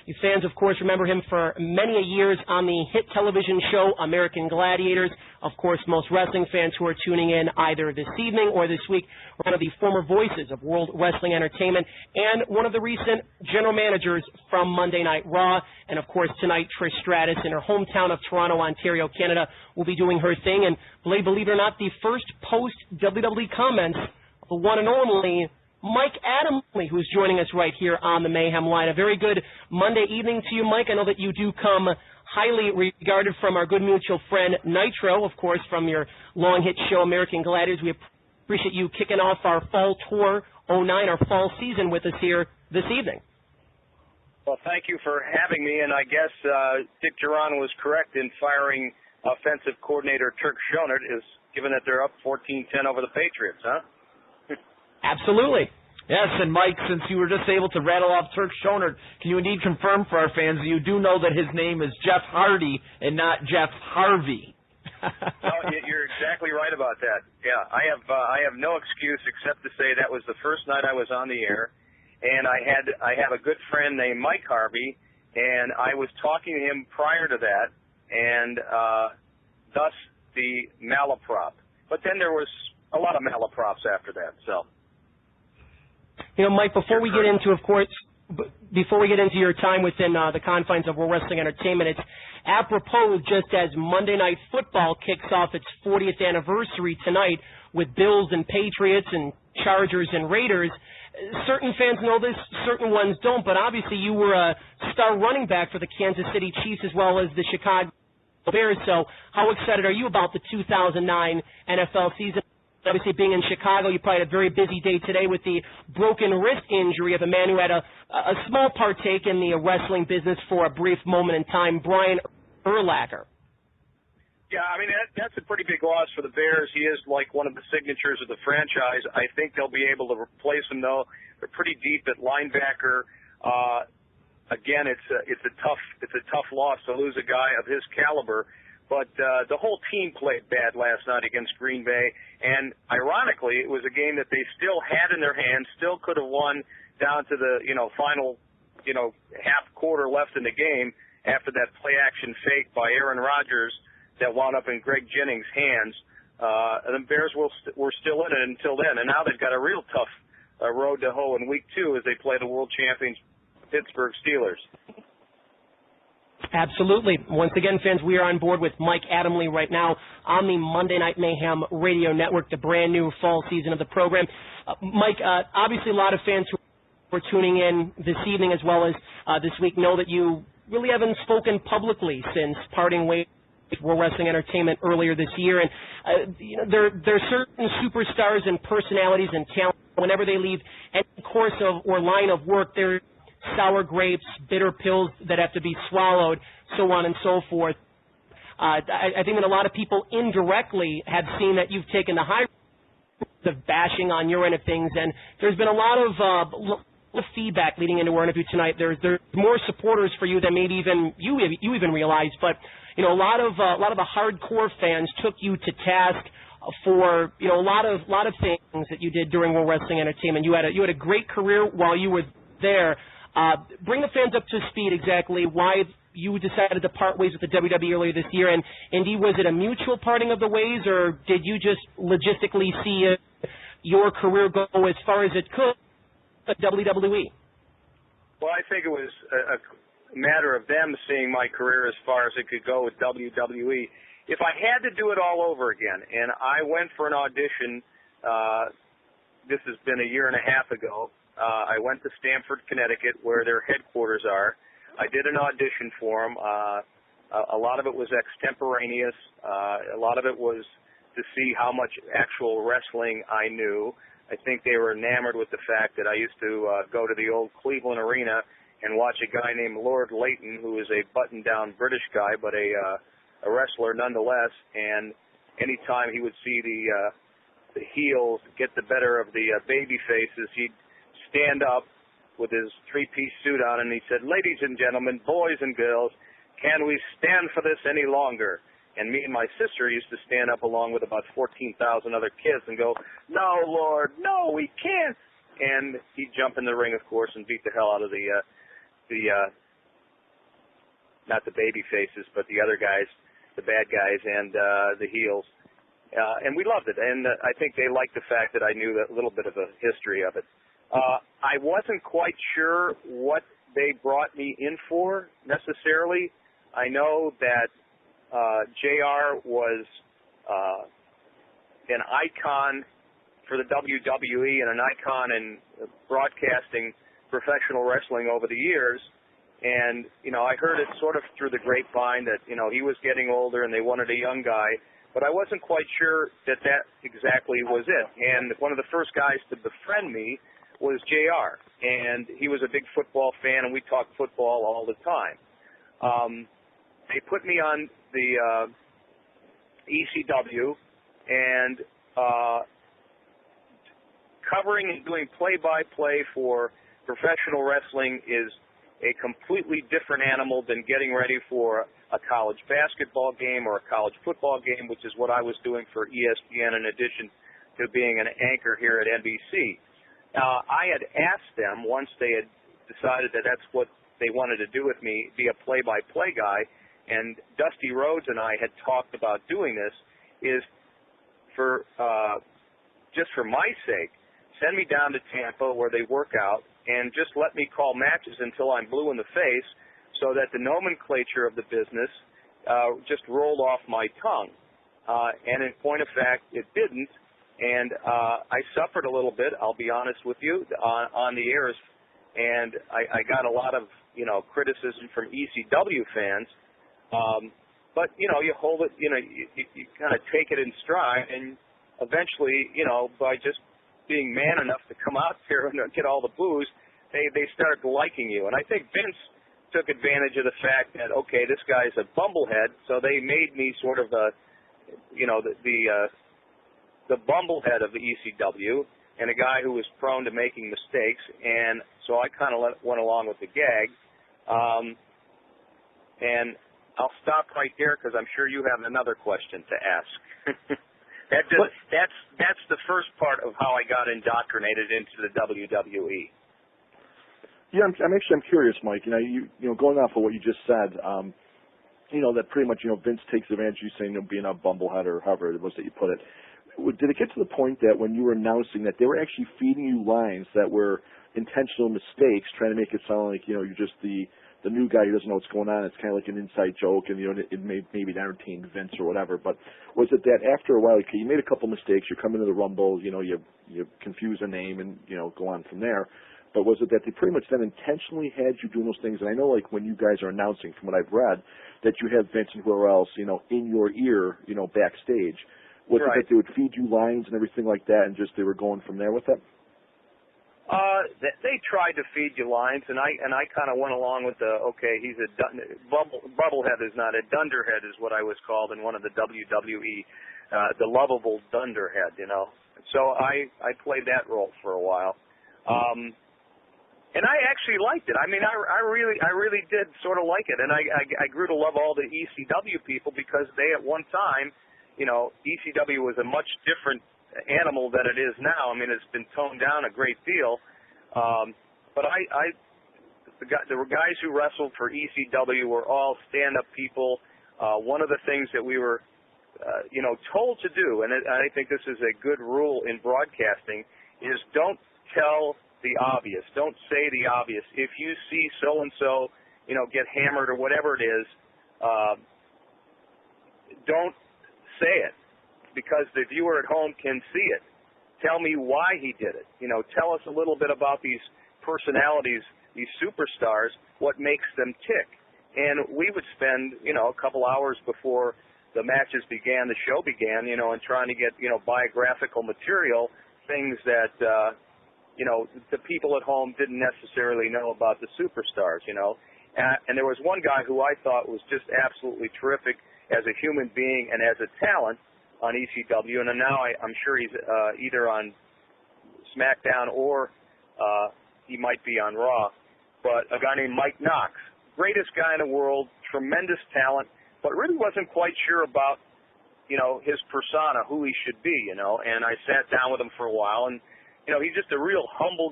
You fans, of course, remember him for many a years on the hit television show American Gladiators. Of course, most wrestling fans who are tuning in either this evening or this week are one of the former voices of World Wrestling Entertainment and one of the recent general managers from Monday Night Raw. And, of course, tonight, Trish Stratus in her hometown of Toronto, Ontario, Canada, will be doing her thing. And believe it or not, the first post-WWE comments of the one and only Mike Adamle, who's joining us right here on the Mayhem line. A very good Monday evening to you, Mike. I know that you do come highly regarded from our good mutual friend Nitro, of course, from your long hit show American Gladiators. We appreciate you kicking off our fall tour 09, our fall season with us here this evening. Well, thank you for having me, and I guess Dick Geron was correct in firing offensive coordinator Turk Schonert, given that they're up 14-10 over the Patriots, huh? Absolutely. Yes, and Mike, since you were just able to rattle off Turk Schonert, can you indeed confirm for our fans that you do know that his name is Jeff Hardy and not Jeff Harvey? No, you're exactly right about that. Yeah, I have no excuse except to say that was the first night I was on the air, and I have a good friend named Mike Harvey, and I was talking to him prior to that, and thus the malaprop. But then there was a lot of malaprops after that, so. You know, Mike, before we get into your time within the confines of World Wrestling Entertainment, it's apropos just as Monday Night Football kicks off its 40th anniversary tonight with Bills and Patriots and Chargers and Raiders. Certain fans know this, certain ones don't, but obviously you were a star running back for the Kansas City Chiefs as well as the Chicago Bears, so how excited are you about the 2009 NFL season? Obviously, being in Chicago, you probably had a very busy day today with the broken wrist injury of a man who had a small partake in the wrestling business for a brief moment in time, Brian Urlacher. Yeah, I mean, that's a pretty big loss for the Bears. He is like one of the signatures of the franchise. I think they'll be able to replace him, though. They're pretty deep at linebacker. Again, it's a tough loss to lose a guy of his caliber. But the whole team played bad last night against Green Bay, and ironically, it was a game that they still had in their hands, still could have won down to the final half quarter left in the game after that play action fake by Aaron Rodgers that wound up in Greg Jennings' hands. And the Bears were still in it until then, and now they've got a real tough road to hoe in Week 2 as they play the world champions Pittsburgh Steelers. Absolutely. Once again, fans, we are on board with Mike Adamle right now on the Monday Night Mayhem Radio Network, the brand new fall season of the program. Mike, obviously a lot of fans who are tuning in this evening as well as this week know that you really haven't spoken publicly since parting ways with World Wrestling Entertainment earlier this year. And there are certain superstars and personalities and talent. Whenever they leave any course of or line of work, they're sour grapes, bitter pills that have to be swallowed, so on and so forth. I think that a lot of people indirectly have seen that you've taken the high road of bashing on your end of things, and there's been a lot of feedback leading into our interview tonight. There's more supporters for you than maybe even you even realized, but a lot of the hardcore fans took you to task for a lot of things that you did during World Wrestling Entertainment. You had a great career while you were there. Bring the fans up to speed exactly why you decided to part ways with the WWE earlier this year, and indeed, was it a mutual parting of the ways, or did you just logistically see your career go as far as it could at WWE? Well, I think it was a matter of them seeing my career as far as it could go with WWE. If I had to do it all over again, and I went for an audition, this has been a year and a half ago, I went to Stamford, Connecticut, where their headquarters are. I did an audition for them. A lot of it was extemporaneous. A lot of it was to see how much actual wrestling I knew. I think they were enamored with the fact that I used to go to the old Cleveland Arena and watch a guy named Lord Leighton, who is a button-down British guy, but a wrestler nonetheless. And anytime he would see the heels get the better of the baby faces, he'd stand up with his three-piece suit on, and he said, "Ladies and gentlemen, boys and girls, can we stand for this any longer?" And me and my sister used to stand up along with about 14,000 other kids and go, "No, Lord, no, we can't." And he'd jump in the ring, of course, and beat the hell out of the not the baby faces, but the other guys, the bad guys and the heels. And we loved it. And I think they liked the fact that I knew a little bit of a history of it. I wasn't quite sure what they brought me in for necessarily. I know that JR was an icon for the WWE and an icon in broadcasting professional wrestling over the years. And, I heard it sort of through the grapevine that, he was getting older and they wanted a young guy. But I wasn't quite sure that exactly was it. And one of the first guys to befriend me was JR. And he was a big football fan, and we talked football all the time. They put me on the ECW, and covering and doing play-by-play for professional wrestling is a completely different animal than getting ready for a college basketball game or a college football game, which is what I was doing for ESPN in addition to being an anchor here at NBC. I had asked them, once they had decided that that's what they wanted to do with me, be a play-by-play guy, and Dusty Rhodes and I had talked about doing this, is for just for my sake, send me down to Tampa where they work out and just let me call matches until I'm blue in the face so that the nomenclature of the business just rolled off my tongue. And in point of fact, it didn't. And I suffered a little bit, I'll be honest with you, on the airs. And I got a lot of, criticism from ECW fans. But, you hold it, you kind of take it in stride. And eventually, by just being man enough to come out there and get all the boos, they start liking you. And I think Vince took advantage of the fact that, okay, this guy's a bumblehead, so they made me sort of the bumblehead of the ECW and a guy who was prone to making mistakes. And so I kind of went along with the gag. And I'll stop right there because I'm sure you have another question to ask. That's the first part of how I got indoctrinated into the WWE. Yeah, I'm curious, Mike. Going off of what you just said, that pretty much Vince takes advantage of you saying being a bumblehead or however it was that you put it. Did it get to the point that when you were announcing that they were actually feeding you lines that were intentional mistakes, trying to make it sound like you're just the new guy who doesn't know what's going on? It's kind of like an inside joke, and it maybe entertained Vince or whatever. But was it that after a while, okay, you made a couple mistakes, you come into the Rumble, you confuse a name, and go on from there. But was it that they pretty much then intentionally had you doing those things? And I know, like, when you guys are announcing, from what I've read, that you have Vince and whoever else, in your ear, backstage. Was it that they would feed you lines and everything like that, and just they were going from there with it? They tried to feed you lines, and I kind of went along with he's a bubblehead is not a dunderhead is what I was called in one of the WWE, the lovable dunderhead, So I played that role for a while. And I actually liked it. I mean, I really did sort of like it, and I grew to love all the ECW people because they at one time, ECW was a much different animal than it is now. I mean, it's been toned down a great deal. But there were guys who wrestled for ECW were all stand-up people. One of the things that we were, told to do, and I think this is a good rule in broadcasting, is don't tell the obvious. Don't say the obvious. If you see so-and-so, get hammered or whatever it is, don't say it because the viewer at home can see it. Tell me why he did it. Tell us a little bit about these personalities, these superstars, what makes them tick. And we would spend, a couple hours before the matches began, the show began, and trying to get, biographical material, things that, the people at home didn't necessarily know about the superstars, And there was one guy who I thought was just absolutely terrific as a human being and as a talent on ECW, and now I'm sure he's either on SmackDown or he might be on Raw, but a guy named Mike Knox, greatest guy in the world, tremendous talent, but really wasn't quite sure about, his persona, who he should be, and I sat down with him for a while, and, he's just a real humble guy.